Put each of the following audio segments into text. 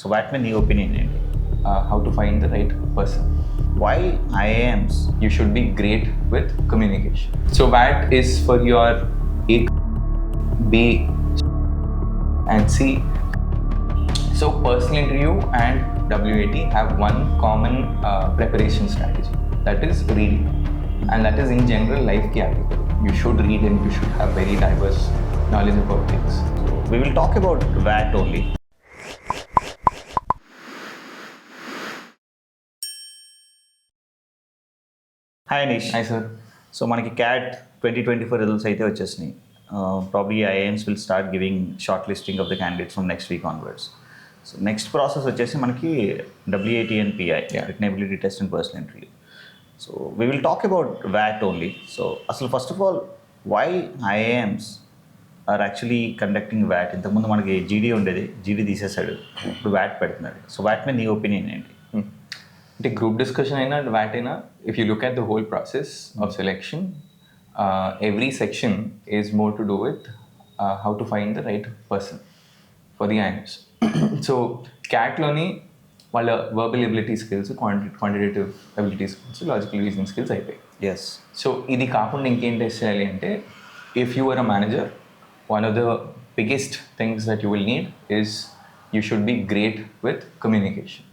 So వాటి మీద నీ ఒపీనియన్ ఏంటి? How to find the right person. Why IIMs? You should be great with communication. So WAT is for your A, B, and C. So personal interview and WAT have one common preparation strategy. That is reading. And that is in general life ki applicable. You should read and you should have very diverse knowledge about things. So we will talk about WAT only. Hi Anish. Hi sir. So మనకి CAT 2024 results అయితే వచ్చేసినాయి. Probably IIMs will start giving shortlisting of the candidates from next week onwards. So next process వచ్చేసి మనకి WAT and PI, written ability test and personal interview. So we will talk about WAT only. So అసలు first of all why IIMs are actually conducting WAT? ఇంతకుముందు మనకి GD ఉండేది, GD తీసేసాడు, ఇప్పుడు WAT పెడుతున్నాడు. So WAT మీద నీ opinion ఏంటి? అంటే గ్రూప్ డిస్కషన్ అయినా వాట్ అయినా if you look at the whole process of selection, every section is more to do with how to find the right person for the IIMs. So క్యాట్లోని వాళ్ళ verbal ability skills, quantitative ability skills, logical reasoning skills అయిపోయాయి. Yes. So ఇది కాకుండా ఇంకేం test చేయాలి అంటే, if you are a manager, one of the biggest things that you will need is you should be great with communication.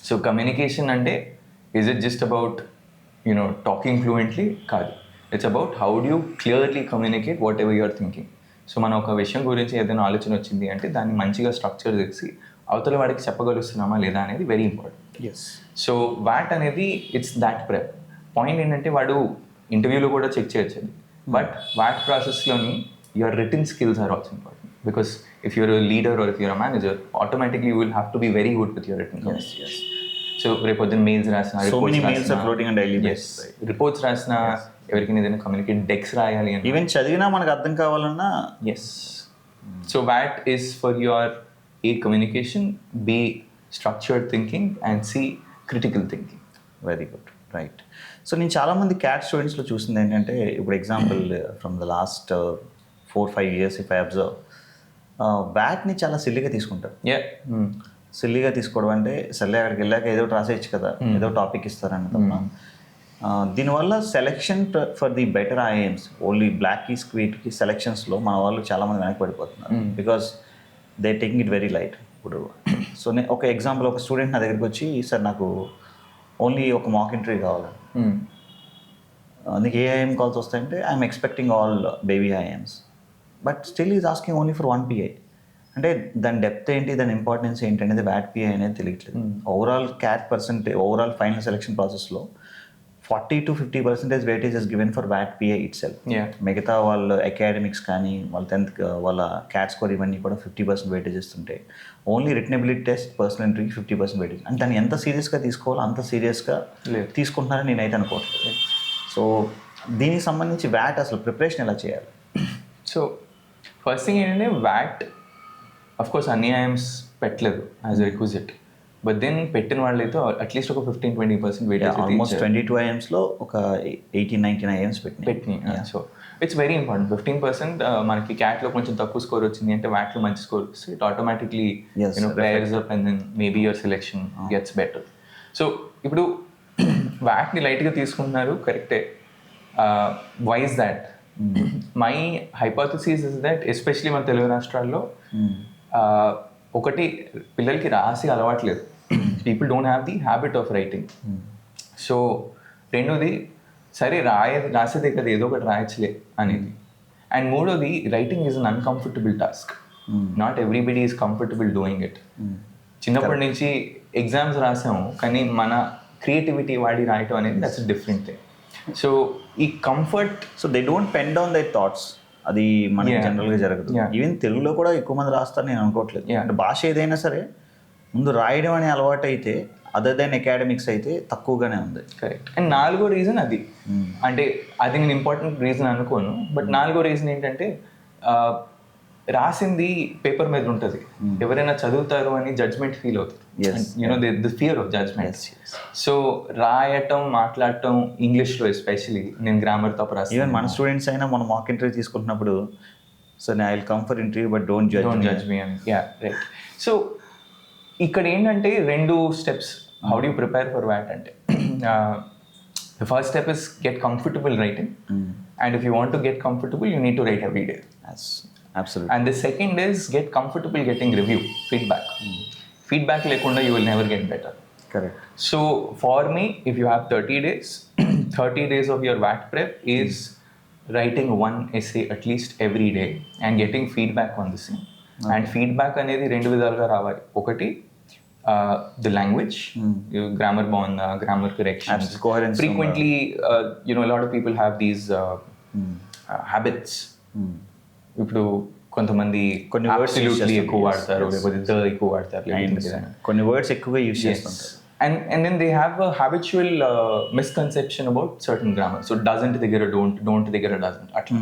So communication అంటే is it just about talking fluently? కాదు, it's about how do you clearly communicate whatever you're thinking. So మనం ఒక విషయం గురించి ఏదైనా ఆలోచన వచ్చింది అంటే దాన్ని మంచిగా స్ట్రక్చర్ చేసి అవతల వాడికి చెప్పగలుగుతున్నామా లేదా అనేది very important. Yes. So what అనేది ఇట్స్ దాట్ ప్రెప్ పాయింట్. ఏంటంటే వాడు ఇంటర్వ్యూలో కూడా చెక్ చేయొచ్చు, బట్ వాట్ ప్రాసెస్లోని your written skills are also important. Because if you're a leader or if you're a manager, automatically you will have to be very good with your written communication. Yes. So report mails rasna, So many mails are floating on daily basis. Yes. Reports rasna, everything is communicate decks rayali. Even చదివినా మనకు అర్థం కావాలన్నా. Yes. So WAT is for your A, communication, B, structured thinking, and C, critical thinking. Very good, right. So నేను చాలామంది CAT స్టూడెంట్స్లో చూసింది ఏంటంటే, ఇప్పుడు example from the last 4-5 years if I observe, WATని చాలా సిల్లీగా తీసుకుంటారు. సిల్లీగా తీసుకోవడం అంటే సర్లే అక్కడికి వెళ్ళాక ఏదో రాసేయచ్చు కదా, ఏదో టాపిక్ ఇస్తారని తప్ప దీనివల్ల selection for the better IIMs, only బ్లాక్కి స్క్వీట్కి సెలెక్షన్స్లో మన వాళ్ళు చాలామంది వెనక్కి పడిపోతున్నారు. Because they taking it very light. ఇప్పుడు సో నేను ఒక ఎగ్జాంపుల్, ఒక స్టూడెంట్ నా దగ్గరికి వచ్చి, సార్ నాకు ఓన్లీ ఒక మాక్ ఇంటర్వ్యూ కావాలి, నీకు ఏ IIM కాల్స్ వస్తాయంటే I'm expecting all baby IIMs, but still is asking only for 1 PI. అంటే దాని డెప్త్ ఏంటి, దాని ఇంపార్టెన్స్ ఏంటి అనేది WAT PI అనేది తెలియట్లేదు. Overall CAT overall final selection ప్రాసెస్లో 40-50% weightage is given for WAT PI it self. మిగతా వాళ్ళ అకాడమిక్స్ కానీ వాళ్ళ 10th వాళ్ళ CAT స్కోర్ ఇవన్నీ కూడా 50% వెయిటేజ్ ఇస్తుంటే, only written ability test, personal ఇంటర్వ్యూకి 50% వెయిటేజ్. అంటే దాన్ని ఎంత సీరియస్గా తీసుకోవాలో అంత సీరియస్గా తీసుకుంటున్నారని నేనైతే అనుకోవట్లేదు. సో దీనికి సంబంధించి WAT అసలు ప్రిపరేషన్ ఎలా చేయాలి? సో ఫస్ట్ థింగ్ ఏంటంటే, WAT అఫ్ కోర్స్ అన్ని IIMs పెట్టలేదు యాజ్ రిక్విజిట్, బట్ దెన్ పెట్టిన వాళ్ళైతే అట్లీస్ట్ ఒక 15-20% వెయిటేజ్, ఆల్మోస్ట్ 22 IIMsలో ఒక 18-19 IIMs పెట్టినాయి. So it's very important. 15% మనకి CATలో కొంచెం తక్కువ స్కోర్ వచ్చింది అంటే WATలో మంచి స్కోర్ వస్తే it automatically players up and then maybe your selection gets better. So ఇప్పుడు WATని లైట్గా తీసుకుంటున్నారు, కరెక్టే. Why is that? My hypothesis is that especially మన తెలుగు రాష్ట్రాల్లో ఒకటి, పిల్లలకి రాసి అలవాట్లేదు. People don't have the habit of writing. So రెండోది, సరే రాసేదే కదా, ఏదో ఒకటి రాయచ్చులే అనేది. అండ్ మూడోది, writing is an uncomfortable task. Not everybody is comfortable doing it. చిన్నప్పటి నుంచి ఎగ్జామ్స్ రాసాము, కానీ మన క్రియేటివిటీ వాడి రాయటం అనేది దట్స్ డిఫరెంట్ థింగ్. సో ఈ comfort, so they don't pen down దై థాట్స్, అది మనకి జనరల్గా జరగదు. ఈవెన్ తెలుగులో కూడా ఎక్కువ మంది రాస్తారు నేను అనుకోవట్లేదు. అంటే భాష ఏదైనా సరే ముందు రాయడం అనే అలవాటు అయితే, అదర్ దెన్ అకాడమిక్స్ అయితే తక్కువగానే ఉంది. కరెక్ట్. అండ్ నాలుగో రీజన్ అది, అంటే అది నేను ఇంపార్టెంట్ రీజన్ అనుకోను, బట్ నాలుగో రీజన్ ఏంటంటే, రాసింది పేపర్ మీద ఉంటుంది, ఎవరైనా చదువుతారు అని జడ్జ్మెంట్ ఫీల్ అవుతారు. The fear of judgement. So రాయటం, మాట్లాడటం ఇంగ్లీష్లో ఎస్పెషలీ, నేను గ్రామర్ తప్ప రాసి, ఈవెన్ మన స్టూడెంట్స్ అయినా మనం మాక్ ఇంటర్వ్యూ తీసుకుంటున్నప్పుడు, so I will come for interview but don't judge me. Yeah, right. So ఇక్కడ ఏంటంటే 2 steps. How do you prepare for వ్యాట్ అంటే the first step is get comfortable writing, and if you want to get comfortable you need to write every day. Absolutely. And the second is get comfortable getting review, feedback. Feedback lekunda you will never get better. Correct. So for me, if you have 30 days, 30 days of your VAT prep is writing one essay at least every day and getting feedback on the same. Okay. And feedback అనేది 2 విధాలుగా రావాలి. ఒకటి the language, grammar bonda, grammar corrections, coherence. Frequently, a lot of people have these habits. ఇప్పుడు కొంతమంది కొన్ని words ఎక్కువ వాడతారు, లేకపోతే ద ఎక్కువ వాడతారు, కొన్ని వర్డ్స్ ఎక్కువగా యూజ్ చేస్తుంటారు. And then they have a habitual misconception about certain grammar. So doesn't దగ్గర don't దగ్గర doesn't అట్లా.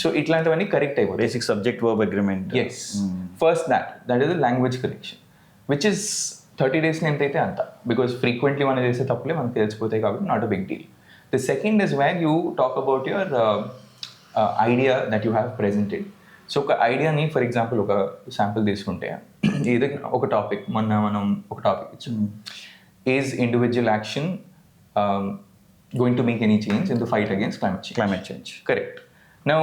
సో ఇట్లాంటివన్నీ కరెక్ట్ అయిపోతాయి. Basic subject verb agreement. Yes. First that is the language correction, which is 30 days ఎంతైతే అంత, because frequently మనం చేసే తప్పులే మనకు తెలిసిపోతాయి కాబట్టి not a big deal. The second is where you talk about your idea that you have presented. So ఒక ఐడియాని ఫర్ ఎగ్జాంపుల్ ఒక శాంపుల్ తీసుకుంటే ఏదైనా ఒక టాపిక్, మొన్న మనం ఒక టాపిక్ ఇచ్చాం, is individual action going to make any change in the fight against climate change. Correct. నా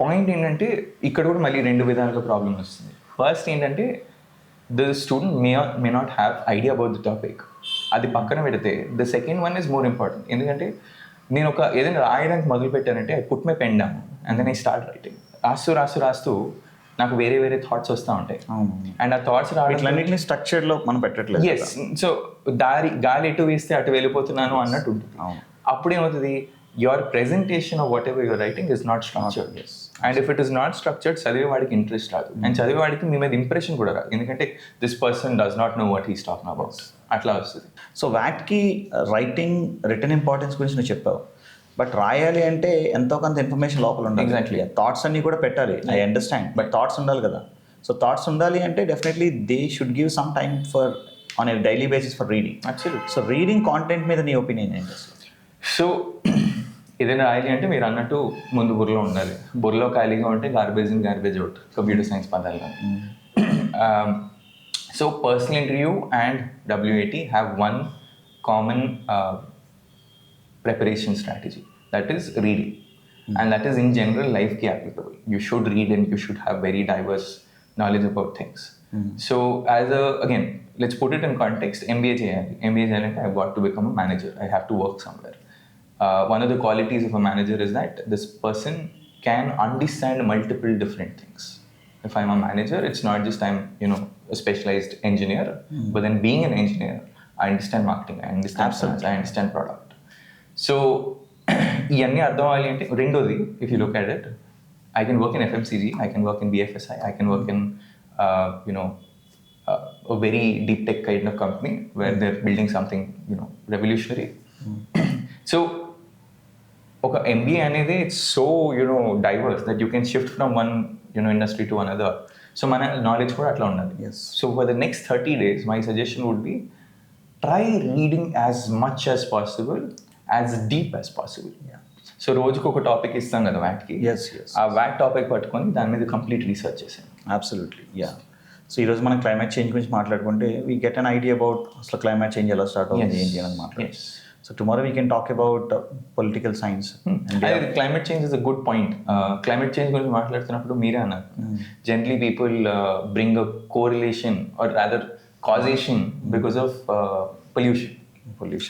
పాయింట్ ఏంటంటే ఇక్కడ కూడా మళ్ళీ 2 విధాలుగా ప్రాబ్లమ్ వస్తుంది. ఫస్ట్ ఏంటంటే the student may not have idea about the topic, అది పక్కన పెడితే the second one is more important. ఎందుకంటే నేను ఒక ఏదైనా రాయడానికి మొదలు పెట్టానంటే I put my pen down and then I start writing. రాస్తూ నాకు వేరే థాట్స్ వస్తూ ఉంటాయి. అండ్ ఆ థాట్స్ రావట్లన్నింటినీ స్ట్రక్చర్లో మనం పెట్టట్లేదు. ఎస్. సో గాలి ఎటు వేస్తే అటు వెళ్ళిపోతున్నాను అన్నట్టు ఉంటుంది. అప్పుడు ఏమవుతుంది, your presentation of what ever your writing is not structured. And if it is not structured, చదివే వాడికి ఇంట్రెస్ట్ రాదు, అండ్ చదివే వాడికి మీ మీద ఇంప్రెషన్ కూడా రాదు, ఎందుకంటే this person does not know what he's talking about. అట్లా వస్తుంది. సో వ్యాట్కి రైటింగ్ రిటర్న్ ఇంపార్టెన్స్ గురించి నువ్వు చెప్పావు, బట్ రాయాలి అంటే ఎంతో కొంత ఇన్ఫర్మేషన్ లోపల ఉండాలి. ఎగ్జాక్ట్లీ. థాట్స్ అన్ని కూడా పెట్టాలి, ఐ అండర్స్టాండ్, బట్ థాట్స్ ఉండాలి కదా. సో థాట్స్ ఉండాలి అంటే definitely they should give some time for on a daily basis for reading. Absolute. So reading content మీద నీ ఒపీనియన్ ఏంటి అసలు? సో ఏదైనా రాయాలి అంటే మీరు అన్నట్టు ముందు బుర్రలో ఉండాలి. బుర్రలో ఖాళీగా ఉంటే garbage in garbage out, computer science పదాలు. So personal interview and WAT have one common preparation strategy, that is reading. And that is in general life ki applicable. You should read and you should have very diverse knowledge about things. So again, let's put it in context. MBA cheyali, I've got to become a manager, I have to work somewhere. One of the qualities of a manager is that this person can understand multiple different things. If I'm a manager, it's not just I'm a specialized engineer, but then being an engineer, I understand marketing, I understand science, I understand product. So ఇవన్నీ అర్థం అవ్వాలి అంటే రెండోది, if you look at it, I can work in FMCG, I can work in BFSI, I can work in a very deep tech kind of company where they're building something revolutionary. So ఒక MBA అనేది it's so diverse that you can shift from one industry to another. So మన knowledge కూడా అట్లా ఉండాలి. So for the next 30 days my suggestion would be try reading as much as possible, as deep as possible. So రోజుకు ఒక topic ఇస్తాం కదా వ్యాట్కి, ఆ VAT topic పట్టుకొని దాని మీద కంప్లీట్ రీసెర్చ్ చేసాను. Absolutely, yeah. సో ఈరోజు మనం క్లైమేట్ చేంజ్ గురించి మాట్లాడుకుంటే we get an idea about అసలు క్లైమేట్ చేంజ్ ఎలా స్టార్ట్ అవుతుంది, ఏం చేయాలని మాట్లాడాలి. So tomorrow we can talk about political science. Climate change is a good point. Climate change గురించి మాట్లాడుతున్నప్పుడు మీరే అన్నారు, generally people bring a correlation or rather causation because of pollution.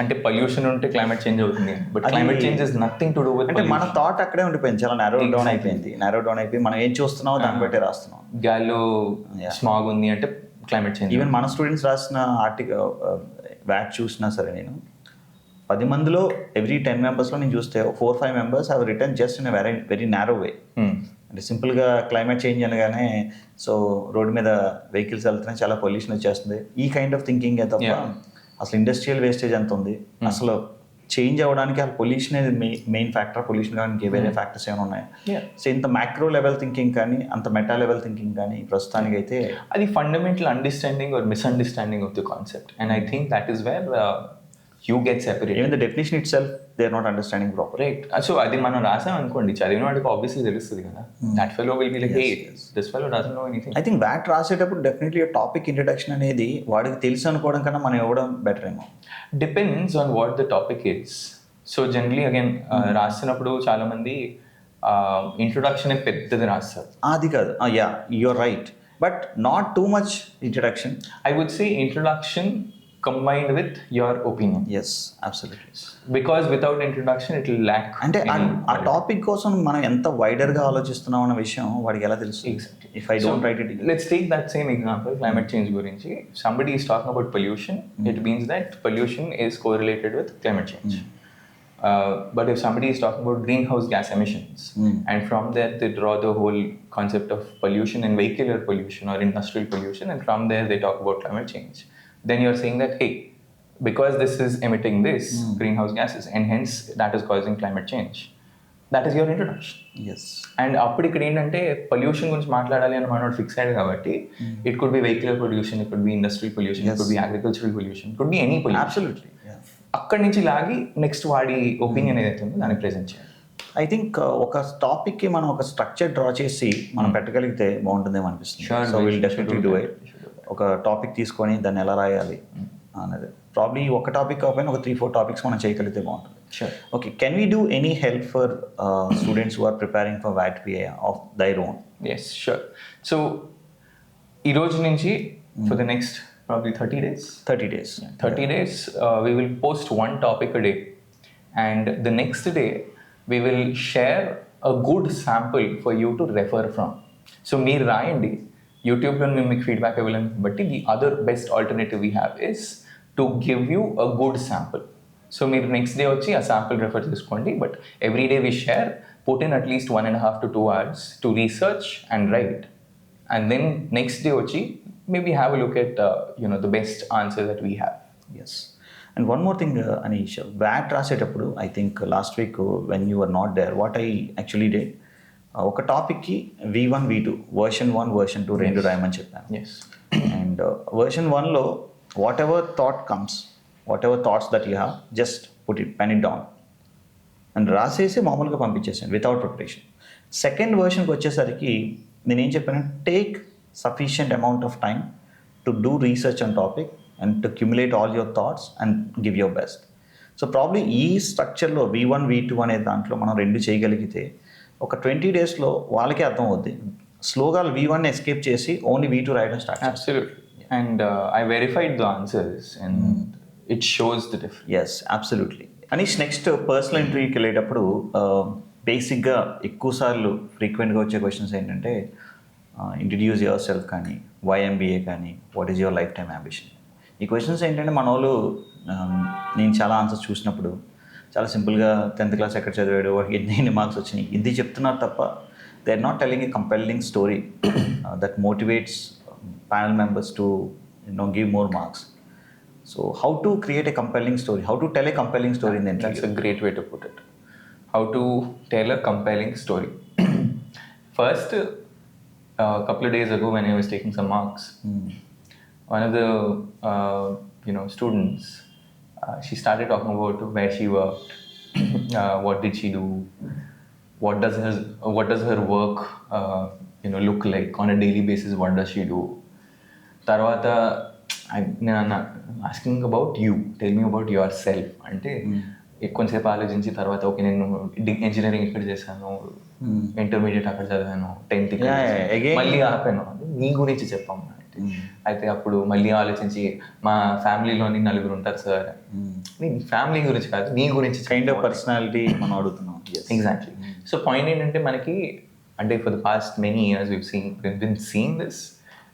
అంటే పొల్యూషన్ ఉంటే క్లైమేట్ చేంజ్ అవుతుంది, but climate change is nothing to do with. అంటే మన thought అక్కడే ఉండిపోయింది, చాలా నారో డౌన్ అయిపోయి మనం ఏం చూస్తున్నామో దాన్ని బట్టే రాస్తున్నాం. గాల్లో స్మాగ్ ఉంది అంటే క్లైమేట్ చేంజ్. ఈవెన్ మన స్టూడెంట్స్ రాసిన ఆర్టికల్ వ్యాట్ చూసినా సరే, నేను 10 మందిలో ఎవ్రీ 10 మెంబర్స్లో నేను చూస్తే 4-5 members have written just in very narrow way. అంటే సింపుల్గా క్లైమేట్ చేంజ్ అనగానే సో రోడ్డు మీద వెహికల్స్ వెళ్తున్నాయి, చాలా పొల్యూషన్ వచ్చేస్తుంది, ఈ కైండ్ ఆఫ్ థింకింగ్ తప్ప అసలు ఇండస్ట్రియల్ వేస్టేజ్ ఎంత ఉంది, అసలు చేంజ్ అవ్వడానికి ఆ పొల్యూషన్ అనేది మెయిన్ ఫ్యాక్టర్, పొల్యూషన్ కానీ ఇంకే వేరే ఫ్యాక్టర్స్ ఏమైనా ఉన్నాయి. సో ఇంత మ్యాక్రో లెవెల్ థింకింగ్ కానీ అంత మెటా లెవెల్ థింకింగ్ కానీ ప్రస్తుతానికి అయితే అది fundamental understanding are misunderstanding of the concept. And I think that is where you get separated. Even the definition itself, they are not understanding properly. Right. So అది మనం రాసాం అనుకోండి, చదివిన వాడికి ఆబ్వియస్లీ తెలుస్తుంది కదా. That fellow will be like, hey, this fellow doesn't know anything. I think VAT రాసేటప్పుడు definitely topic introduction అనేది వాడికి తెలుసు అనుకోవడం కన్నా మనం ఇవ్వడం బెటర్ ఏమో. Depends on what the topic is. So generally again రాసినప్పుడు చాలా మంది ఇంట్రొడక్షన్ పెద్దది రాస్తారు. అది కాదు, yeah you're right, but not too much introduction. I would say introduction combined with your opinion. Yes, absolutely. Because without introduction it will lack. అంటే ఆ topic కోసం మనం ఎంత వైడర్గా ఆలోచిస్తున్నాం అన్న విషయం వాడికి ఎలా తెలుసు? Exactly. If I don't write it. Let's take that same example, climate change గురించి. Somebody is talking about pollution, it means that pollution is correlated with climate change. But if somebody is talking about greenhouse gas emissions, and from there they draw the whole concept of pollution and vehicular pollution or industrial pollution, and from there they talk about climate change, then you're saying that, hey, because this is emitting this greenhouse gases and hence that is causing climate change. That is your introduction. Yes. And అప్పుడు ఇక్కడ ఏంటంటే pollution గురించి మాట్లాడాలి అని మనోడు fix అయ్యాడు కాబట్టి it could be vehicular pollution, it could be industrial pollution, it could be agricultural pollution, it could be any pollution. Absolutely. అక్కడి నుంచి లాగి నెక్స్ట్ వాడి ఒపీనియన్ ఏదైతే ఉందో దాన్ని ప్రెజెంట్ చేయాలి. ఐ థింక్ ఒక టాపిక్కి మనం ఒక స్ట్రక్చర్ డ్రా చేసి మనం పెట్టగలిగితే బాగుంటుందేమో అనిపిస్తుంది. So will definitely do it. ఒక టాపిక్ తీసుకొని దాన్ని ఎలా రాయాలి అనేది ప్రాబ్లీ ఒక టాపిక్ కాకపోయినా ఒక 3-4 టాపిక్స్ మనం చేయగలిగితే బాగుంటుంది. Okay, can we do any help for students who are preparing for VAT PI of their own? Yes, sure. So ఈ రోజు నుంచి for the next probably 30 days. 30 days, we will post one topic a day, and the next day we will share a good sample for you to refer from. So meer raayandi YouTube lo meeku feedback ivalani, but the other best alternative we have is to give you a good sample. So meer next day vachi a sample refer cheskondi, but every day we share, put in at least 1.5 to 2 hours to research and write, and then next day vachi maybe have a look at the best answer that we have. Yes. And one more thing, Anish, VAT రాసేటప్పుడు I think last week when you were not there, what I actually did, ఒక టాపిక్కి V1 V2 version 1 version 2 రెండు రాయమని చెప్పాను. Yes. And version 1లో whatever thought comes, whatever thoughts that you have, just pen it down and రాసేసి మామూలుగా పంపించేసాను without preparation. Second వర్షన్కి వచ్చేసరికి నేనేం చెప్పాను, take sufficient amount of time to do research on topic and to accumulate all your thoughts and give your best. So probably ఈ స్ట్రక్చర్లో V1 V2 అనే దాంట్లో మనం రెండు చేయగలిగితే ఒక 20 daysలో వాళ్ళకే అర్థం అవుద్ది. స్లోగా V1 ఎస్కేప్ చేసి ఓన్లీ V2 రాయడం start. Absolutely. And I verified the answers and it shows the difference. Yes, absolutely. Anish, next personal ఇంటర్వ్యూకి వెళ్ళేటప్పుడు బేసిక్గా ఎక్కువసార్లు ఫ్రీక్వెంట్గా వచ్చే క్వశ్చన్స్ ఏంటంటే ఇంట్రడ్యూస్ యువర్ సెల్ఫ్ కానీ, వై MBA కానీ, what is your life time ambition. ఈ క్వశ్చన్స్ ఏంటంటే మన వాళ్ళు నేను చాలా ఆన్సర్స్ చూసినప్పుడు చాలా సింపుల్గా 10th క్లాస్ ఎక్కడ చదివాడు, వాడికి ఎన్ని మార్క్స్ వచ్చినాయి, ఇది చెప్తున్నారు తప్ప they are not telling a compelling story that motivates panel members to give more marks. So how to create a compelling story, how to tell a compelling story in the interview? That's a great way to put it. How to tell a compelling story. First, a couple of days ago when I was taking some marks, one of the students, she started talking about where she worked, what did she do, what does her work look like on a daily basis, what does she do. Tarvata నేను asking about you, tell me about yourself అంటే కొంతసేపు ఆలోచించి తర్వాత okay నేను engineering ఇక్కడ చేశాను, intermediate అక్కడ చదివాను, 10th మళ్ళీ ఆపాను, నీ గురించి చెప్పమ్మా అంటే అయితే అప్పుడు మళ్ళీ ఆలోచించి మా ఫ్యామిలీలోని 4 ఉంటారు సార్, నీ ఫ్యామిలీ గురించి కాదు నీ గురించి కైండ్ ఆఫ్ పర్సనాలిటీ మనం అడుగుతున్నాం. ఎగ్జాక్ట్లీ. సో పాయింట్ ఏంటంటే మనకి అంటే for the past many years we've been seeing this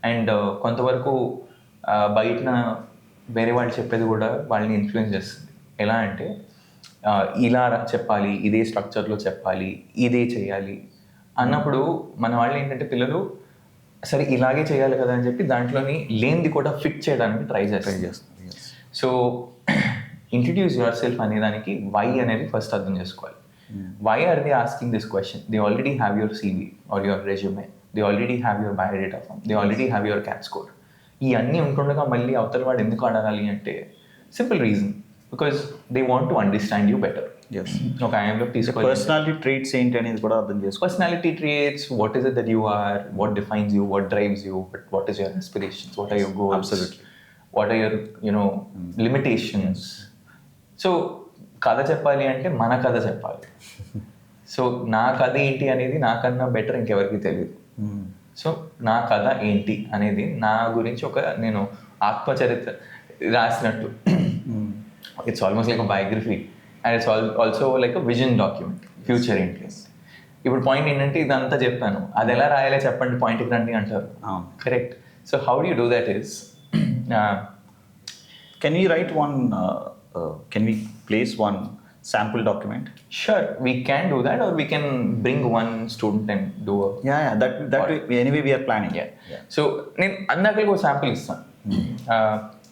and కొంతవరకు బయటన వేరే వాళ్ళు చెప్పేది కూడా వాళ్ళని ఇన్ఫ్లుయెన్స్ చేస్తుంది. ఎలా అంటే ఇలా చెప్పాలి, ఇదే స్ట్రక్చర్లో చెప్పాలి, ఇదే చేయాలి అన్నప్పుడు మన వాళ్ళు ఏంటంటే పిల్లలు సరే ఇలాగే చేయాలి కదా అని చెప్పి దాంట్లోని లేనిది కూడా ఫిట్ చేయడానికి ట్రై చేస్తారు. సో ఇంట్రడ్యూస్ యువర్ సెల్ఫ్ అనేదానికి వై అనేది ఫస్ట్ అర్థం చేసుకోవాలి. Why are they asking this question? They already have your CV or your resume, they already have your biodata form, they already have your CAT score. ఇవన్నీ ఉంటుండగా మళ్ళీ అవతల వాడు ఎందుకు అడగాలి అంటే simple reason, because they want to understand you better. Yes. ఒక IIM లో తీసుకోవాలి. పర్సనాలిటీ ట్రేట్స్ ఏంటి అనేది కూడా అర్థం చేసుకో. Personality traits, what is it that you are, what defines you, what drives you, but what is your aspirations, what are your goals, Absolutely. what are your limitations. So కథ చెప్పాలి అంటే మన కథ చెప్పాలి. సో నా కథ ఏంటి అనేది నాకన్నా బెటర్ ఇంకెవరికి తెలియదు. సో నా కథ ఏంటి అనేది నా గురించి ఒక నేను ఆత్మచరిత్ర రాసినట్టు. It's almost like biography and it's also like a vision document, future ఏంటి. ఇప్పుడు పాయింట్ ఏంటంటే ఇదంతా చెప్పాను, అది ఎలా రాయాలో చెప్పండి, పాయింట్కి రండి అంటారు. Correct. So how do you do that is, can you write one, can we place one sample document? Sure, we can do that, or we can bring one student and do a... Yeah, that anyway we are planning. Yeah. So నేను అందరికి ఒక sample ఇస్తాను.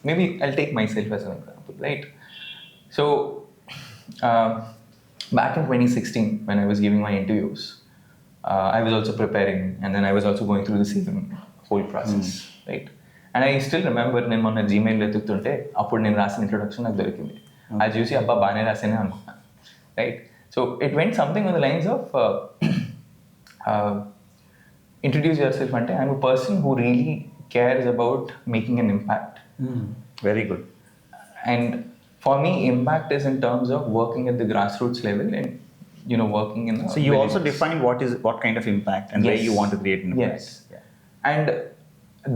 Maybe I'll take myself as an example, right? So back in 2016 when I was giving my interviews, I was also preparing, and then I was also going through the same whole process, right? And I still remember నేను మొన్న Gmail వెతుకుతుంటే అప్పుడు నేను రాసిన introduction నాకు దొరికింది. అది చూసి అబ్బా బాగానే రాసేనే అనుకున్నాను, right? So it went something on the lines of introduce yourself అంటే I'm a person who really cares about making an impact. Very good. And for me impact is in terms of working at the grass roots level and working in so you also define what kind of impact and where you want to create an impact. Yes. And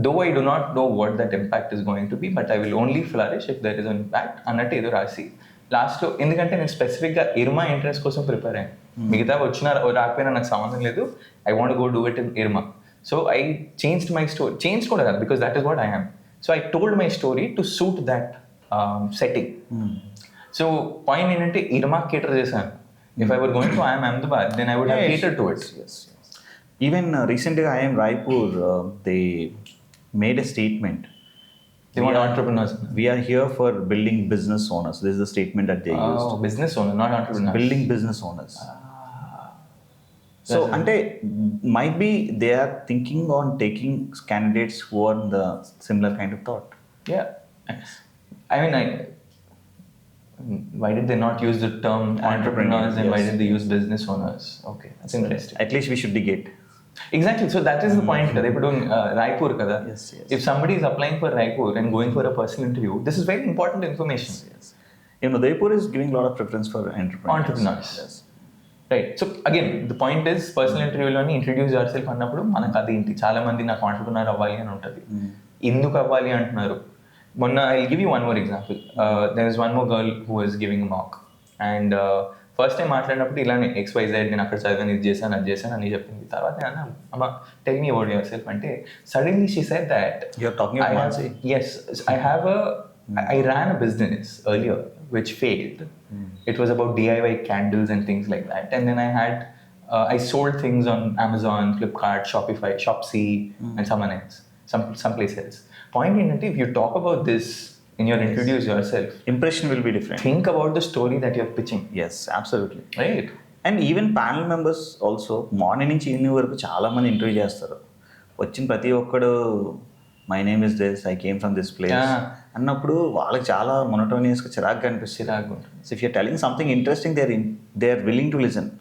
though I do not know what that impact is going to be, but I will only flourish if there is an impact అన్నట్టు ఏదో రాసి లాస్ట్లో, ఎందుకంటే నేను స్పెసిఫిక్గా Irma entrance కోసం prepare అయ్యాను. మిగతా వచ్చినా రాకపోయినా నాకు సంబంధం లేదు, I want go do it in Irma. So I changed my story, change కూడా కాదు, because that is what I am. So I told my story to suit that setting. So point ఏంటంటే ఇర్మా కేటర్ చేశాను. If I were going to IIM Ahmedabad, then I would have catered to it. Yes. Even recently, IIM Raipur, they made a statement. They want entrepreneurs. We are here for building business owners. This is the statement that they used. Oh, business owner, not entrepreneurs. Building business owners. So, ante might be they are thinking on taking candidates who are in the similar kind of thought. Yeah. I mean, why did they not use the term entrepreneurs and why did they use business owners? Okay, that's interesting. At least we should dig it. Exactly. So that is the point. Kada ipudu Raipur kada. Yes. If somebody is applying for Raipur and going for a personal interview, this is very important information. Yes. Udaipur is giving a lot of preference for entrepreneurs. Yes. Right. So again, the point is personal interview loni introduce yourself annappudu manaku adi inti chaala mandi నాకు entrepreneur అవ్వాలి అని ఉంటది. ఎందుకు అవ్వాలి అంటున్నారు? Monna, I'll give you one more example. There was one more girl who was giving a mock, and first time మాట్లాడినప్పుడు ఇలానే XYZ నేను అక్కడ చదివాను, ఇది చేశాను, అది చేశాను అని చెప్పింది. తర్వాత నేను అన్నా, అమ్మ tell me about yourself అంటే suddenly she said that you're talking about Mansi. Yes, I ran a business earlier which failed. It was about DIY candles and things like that, and then I sold things on Amazon, Flipkart, Shopify, Shopsy, and some place else. Point ఏంటంటే if you talk about this in your introduce yourself, impression will be different. Think about the story that you're pitching. Yes, absolutely. Right. And even panel members also morning నుంచి evening వరకు చాలా మంది interview చేస్తారు. వచ్చిన ప్రతి ఒక్కడు my name is this, I came from this place అన్నప్పుడు వాళ్ళకి చాలా మొనోటోనియస్గా చిరాగ్గా అనిపిస్తుంది. So if you're telling something interesting they are willing to listen.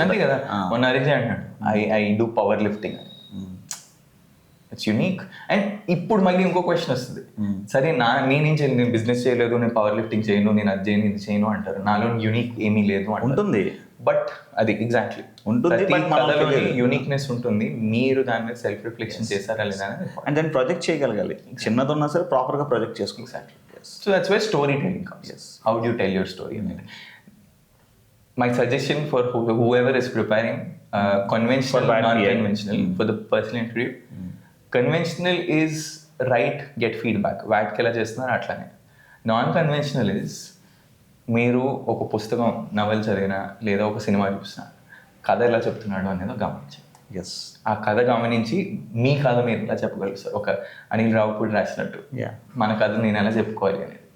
అంతే కదా. మొన్న అరిజే అంటాడు ఐ డూ పవర్ లిఫ్టింగ్ అని. It's unique. అండ్ ఇప్పుడు మళ్ళీ ఇంకో క్వశ్చన్ వస్తుంది, సరే నేనేం చేయలేదు, నేను బిజినెస్ చేయలేదు, నేను పవర్ లిఫ్టింగ్ చేయను, నేను అది చేయను, ఇది చేయను అంటారు. నాలో యూనిక్ ఏమీ లేదు ఉంటుంది. బట్ అది ఎగ్జాక్ట్లీ ఉంటుంది, యూనిక్నెస్ ఉంటుంది. మీరు దాని మీద సెల్ఫ్ రిఫ్లెక్షన్ చేస్తారా లేదా అండ్ దాన్ని ప్రొజెక్ట్ చేయగలగాలి. చిన్నది ఉన్నా సరే ప్రాపర్గా ప్రొజెక్ట్ చేసుకో. Exactly. So that's where story telling comes. How do you tell your story? My suggestion for whoever is preparing conventional or non-conventional for the personal interview, conventional is write, get feedback. WAT కెలా చేస్తున్నారు అట్లానే. Non-conventional is మీరు ఒక పుస్తకం నవల చదివినా లేదా ఒక cinema చూసినా కథ ఎలా చెప్తున్నాడు అనేది గమనించండి. ఎస్, ఆ కథ గమనించి మీ కథ మీరు ఎలా చెప్పగలుగుతారు. ఒక అనిల్ రావుపూడి రాసినట్టు మన కథ నేను ఎలా చెప్పుకోవాలి అని.